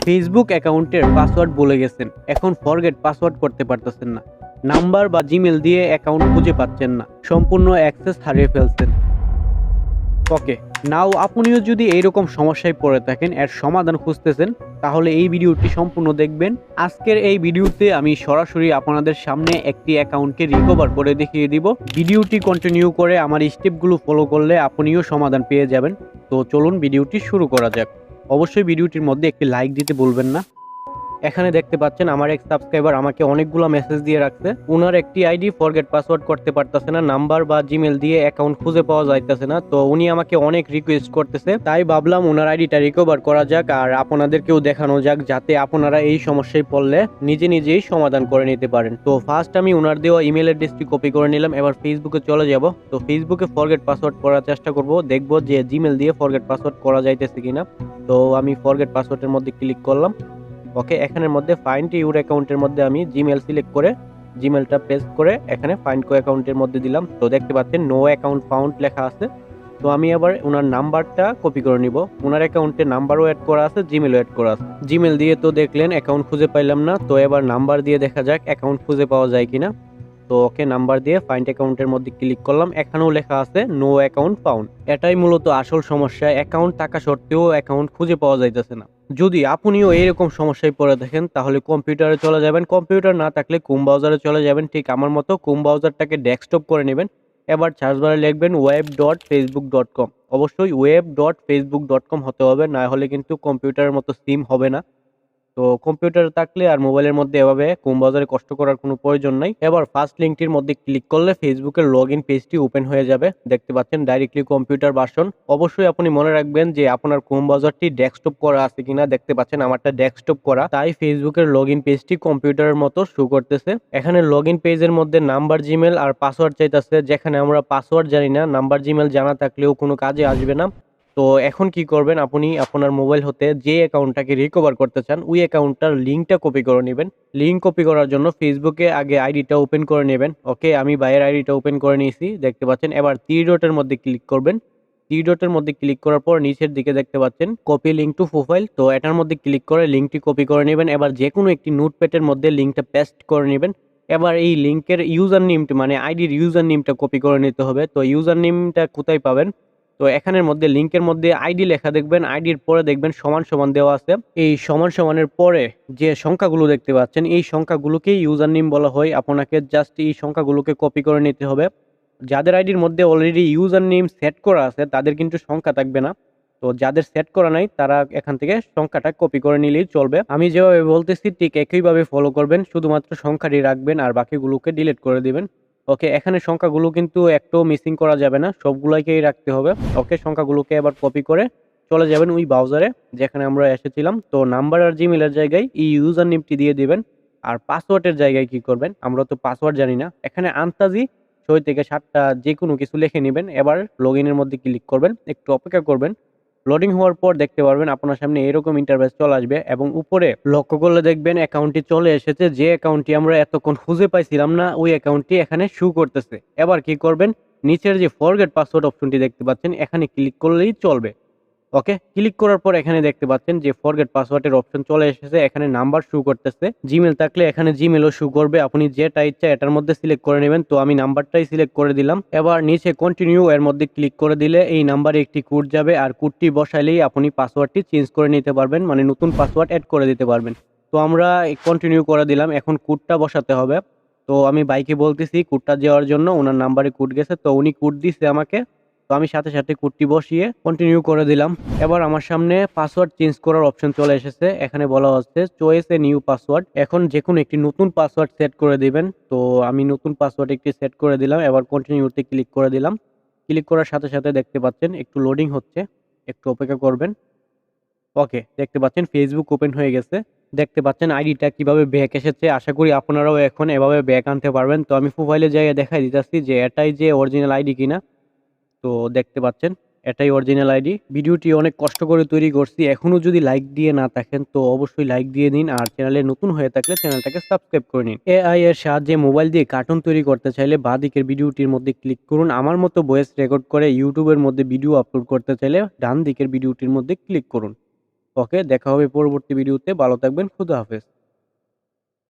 Facebook অ্যাকাউন্টের password ভুলে গেছেন, এখন ফরগেট পাসওয়ার্ড করতে পারতেছেন না, নাম্বার বা জিমেল দিয়ে অ্যাকাউন্ট খুঁজে পাচ্ছেন না, সম্পূর্ণ অ্যাক্সেস হারিয়ে ফেলছেন। ওকে, নাও আপনিও যদি এইরকম সমস্যায় পড়ে থাকেন, এর সমাধান খুঁজতেছেন, তাহলে এই ভিডিওটি সম্পূর্ণ দেখবেন। আজকের এই ভিডিওতে আমি সরাসরি আপনাদের সামনে একটি অ্যাকাউন্টকে রিকভার করে দেখিয়ে দিব। ভিডিওটি কন্টিনিউ করে আমার স্টেপগুলো ফলো করলে আপনিও সমাধান পেয়ে যাবেন। তো চলুন ভিডিওটি শুরু করা যাক। অবশ্যই ভিডিওটির মধ্যে একটি লাইক দিতে ভুলবেন না। এখানে দেখতে পাচ্ছেন আমার এক সাবস্ক্রাইবার আমাকে অনেকগুলো মেসেজ দিয়ে রাখছে, ওনার একটি আইডি ফরগেট পাসওয়ার্ড করতে পারতেছে না, নাম্বার বা জিমেল দিয়ে অ্যাকাউন্ট খুঁজে পাওয়া যাইতেছে না। তো উনি আমাকে অনেক রিকোয়েস্ট করতেছে, তাই ভাবলাম ওনার আইডিটা রিকভার করা যাক আর আপনাদেরকেও দেখানো যাক, যাতে আপনারা এই সমস্যায় পড়লে নিজে নিজেই সমাধান করে নিতে পারেন। তো ফার্স্ট আমি ওনার দেওয়া ইমেল অ্যাড্রেসটি কপি করে নিলাম। এবার ফেসবুকে চলে যাব। তো ফেসবুকে ফরগেট পাসওয়ার্ড করার চেষ্টা করব, দেখব যে জিমেল দিয়ে ফরগেট পাসওয়ার্ড করা যাইতেছে কিনা। তো আমি ফরগেট পাসওয়ার্ডের মধ্যে ক্লিক করলাম। ওকে, এখানের মধ্যে ফাইন্ড ইউর অ্যাকাউন্টের মধ্যে আমি জিমেল সিলেক্ট করে জিমেলটা পেস্ট করে এখানে ফাইন্ড কো অ্যাকাউন্টের মধ্যে দিলাম। তো দেখতে পাচ্ছেন নো অ্যাকাউন্ট ফাউন্ড লেখা আছে। তো আমি আবার ওনার নাম্বারটা কপি করে নিব। ওনার অ্যাকাউন্টে নাম্বারও অ্যাড করা আছে, জিমেলও অ্যাড করা আছে। জিমেল দিয়ে তো দেখলেন অ্যাকাউন্ট খুঁজে পাইলাম না, তো এবার নাম্বার দিয়ে দেখা যাক অ্যাকাউন্ট খুঁজে পাওয়া যায় কিনা। তো ওকে, নাম্বার দিয়ে ফাইন্ড অ্যাকাউন্টের মধ্যে ক্লিক করলাম। এখানেও লেখা আছে নো অ্যাকাউন্ট ফাউন্ড। এটাই মূলত আসল সমস্যা, অ্যাকাউন্ট থাকা সত্ত্বেও অ্যাকাউন্ট খুঁজে পাওয়া যাইতেছে না। যদি আপনিও এইরকম সমস্যায় পড়ে থাকেন, তাহলে কম্পিউটারে চলে যাবেন। কম্পিউটার না থাকলে ক্রোম ব্রাউজারে চলে যাবেন, ঠিক আমার মতো ক্রোম ব্রাউজারটাকে ডেস্কটপ করে নেবেন। এবার সার্চ বারে লিখবেন web.facebook.com। অবশ্যই web.facebook.com হতে হবে, না হলে কিন্তু কম্পিউটারের মতো সিম হবে না। তো কম্পিউটার থাকলে আর মোবাইলের মধ্যে এভাবে ক্রোম ব্রাউজারে কষ্ট করার কোনো প্রয়োজন নাই। এবার ফার্স্ট লিঙ্কটির মধ্যে ক্লিক করলে ফেসবুকের লগইন পেজটি ওপেন হয়ে যাবে। দেখতে পাচ্ছেন ডাইরেক্টলি কম্পিউটার ভার্সন। অবশ্যই আপনি মনে রাখবেন যে আপনার ক্রোম ব্রাউজারটি ডেস্কটপ করা আছে কিনা। দেখতে পাচ্ছেন আমারটা ডেস্কটপ করা, তাই ফেসবুকের লগইন পেজটি কম্পিউটারের মতো শো করতেছে। এখানে লগইন পেজের মধ্যে নাম্বার, জিমেল আর পাসওয়ার্ড চাইতেছে, যেখানে আমরা পাসওয়ার্ড জানি না। নাম্বার, জিমেল জানা থাকলেও কোনো কাজে আসবে না। তো এখন কি করবেন, আপনি আপনার মোবাইল হতে যে অ্যাকাউন্টটাকে রিকভার করতে চান ওই অ্যাকাউন্টটার লিঙ্কটা কপি করে নেবেন। লিঙ্ক কপি করার জন্য ফেসবুকে আগে আইডিটা ওপেন করে নেবেন। ওকে, আমি ভাইয়ের আইডিটা ওপেন করে নিয়েছি, দেখতে পাচ্ছেন। এবার থ্রি ডটের মধ্যে ক্লিক করবেন। থ্রি ডটের মধ্যে ক্লিক করার পর নিচের দিকে দেখতে পাচ্ছেন কপি লিঙ্ক টু প্রোফাইল। তো এটার মধ্যে ক্লিক করে লিঙ্কটি কপি করে নেবেন। এবার যে কোনো একটি নোটপ্যাডের মধ্যে লিঙ্কটা পেস্ট করে নেবেন। এবার এই লিঙ্কের ইউজার নেমটা মানে আইডির ইউজার নেমটা কপি করে নিতে হবে। তো ইউজার নেমটা কোথায় পাবেন, তো এখানের মধ্যে লিঙ্কের মধ্যে আইডি লেখা দেখবেন, আইডির পরে দেখবেন সমান সমান দেওয়া আছে। এই সমান সমানের পরে যে সংখ্যাগুলো দেখতে পাচ্ছেন এই সংখ্যাগুলোকেই ইউজার নেম বলা হয়। আপনাকে জাস্ট এই সংখ্যাগুলোকে কপি করে নিতে হবে। যাদের আইডির মধ্যে অলরেডি ইউজার নেম সেট করা আছে তাদের কিন্তু সংখ্যা থাকবে না। তো যাদের সেট করা নাই তারা এখান থেকে সংখ্যাটা কপি করে নিলেই চলবে। আমি যেভাবে বলতেছি ঠিক একইভাবে ফলো করবেন, শুধুমাত্র সংখ্যাটি রাখবেন আর বাকিগুলোকে ডিলিট করে দিবেন। ওকে, এখানে সংখ্যাগুলো কিন্তু একটাও মিসিং করা যাবে না, সবগুলোকেই রাখতে হবে। ওকে, সংখ্যাগুলোকে এবার কপি করে চলে যাবেন ওই ব্রাউজারে যেখানে আমরা এসেছিলাম। তো নাম্বার আর জিমেলের জায়গায় এই ইউজার নেমটি দিয়ে দিবেন। আর পাসওয়ার্ডের জায়গায় কি করবেন, আমরা তো পাসওয়ার্ড জানি না, এখানে আন্তাজি 6 থেকে 7টা যে কোনো কিছু লিখে নেবেন। এবার লগইনের মধ্যে ক্লিক করবেন, একটু অপেক্ষা করবেন। লোডিং হওয়ার পর দেখতে পারবেন আপনার সামনে এরকম ইন্টারফেস চলে আসবে এবং উপরে লক্ষ্য করলে দেখবেন অ্যাকাউন্টটি চলে এসেছে। যে অ্যাকাউন্টটি আমরা এতক্ষণ খুঁজে পাইছিলাম না ওই অ্যাকাউন্টটি এখানে শো করতেছে। এবার কি করবেন, নিচের যে ফরগেট পাসওয়ার্ড অপশনটি দেখতে পাচ্ছেন এখানে ক্লিক করলেই চলবে। ওকে, ক্লিক করার পর এখানে দেখতে পাচ্ছেন যে ফরগেট পাসওয়ার্ডের অপশন চলে এসেছে। এখানে নাম্বার শো করতেছে, জিমেল থাকলে এখানে জিমেলও শো করবে। আপনি যেটা ইচ্ছা এটার মধ্যে সিলেক্ট করে নেবেন। তো আমি নাম্বারটাই সিলেক্ট করে দিলাম। এবার নিচে কন্টিনিউ এর মধ্যে ক্লিক করে দিলে এই নাম্বারে একটি কোড যাবে আর কোডটি বসাইলেই আপনি পাসওয়ার্ডটি চেঞ্জ করে নিতে পারবেন, মানে নতুন পাসওয়ার্ড অ্যাড করে দিতে পারবেন। তো আমরা কন্টিনিউ করে দিলাম, এখন কোডটা বসাতে হবে। তো আমি বাইকে বলতেছি কোডটা দেওয়ার জন্য, ওনার নাম্বারে কোড গেছে তো উনি কোড দিছে আমাকে। তো আমি সাথে সাথে কোডটি বসিয়ে কন্টিনিউ করে দিলাম। এবার আমার সামনে পাসওয়ার্ড চেঞ্জ করার অপশন চলে এসেছে। এখানে বলা হচ্ছে চয়েস এ নিউ পাসওয়ার্ড। এখন যে কোনো একটি নতুন পাসওয়ার্ড সেট করে দিবেন। তো আমি নতুন পাসওয়ার্ড একটি সেট করে দিলাম। এবার কন্টিনিউতে ক্লিক করে দিলাম। ক্লিক করার সাথে সাথে দেখতে পাচ্ছেন একটু লোডিং হচ্ছে, একটু অপেক্ষা করবেন। ওকে, দেখতে পাচ্ছেন ফেসবুক ওপেন হয়ে গেছে। দেখতে পাচ্ছেন আইডিটা কিভাবে ব্যাক এসেছে। আশা করি আপনারাও এখন এভাবে ব্যাক আনতে পারবেন। তো আমি প্রোফাইলে জায়গায় দেখাই দিতেছি যে এটাই যে অরিজিনাল আইডি কিনা। তো দেখতে পাচ্ছেন এটাই অরিজিনাল আইডি। ভিডিওটি অনেক কষ্ট করে তৈরি করছি, এখনো যদি লাইক দিয়ে না থাকেন তো অবশ্যই লাইক দিয়ে দিন আর চ্যানেলে নতুন হয়ে থাকলে চ্যানেলটাকে সাবস্ক্রাইব করে নিন। এআই এর সাহায্যে মোবাইল দিয়ে কার্টুন তৈরি করতে চাইলে বাঁ দিকের ভিডিওটির মধ্যে ক্লিক করুন। আমার মতো ভয়েস রেকর্ড করে ইউটিউবের মধ্যে ভিডিও আপলোড করতে চাইলে ডান দিকের ভিডিওটির মধ্যে ক্লিক করুন। ওকে, দেখা হবে পরবর্তী ভিডিওতে। ভালো থাকবেন। খুদা হাফেজ।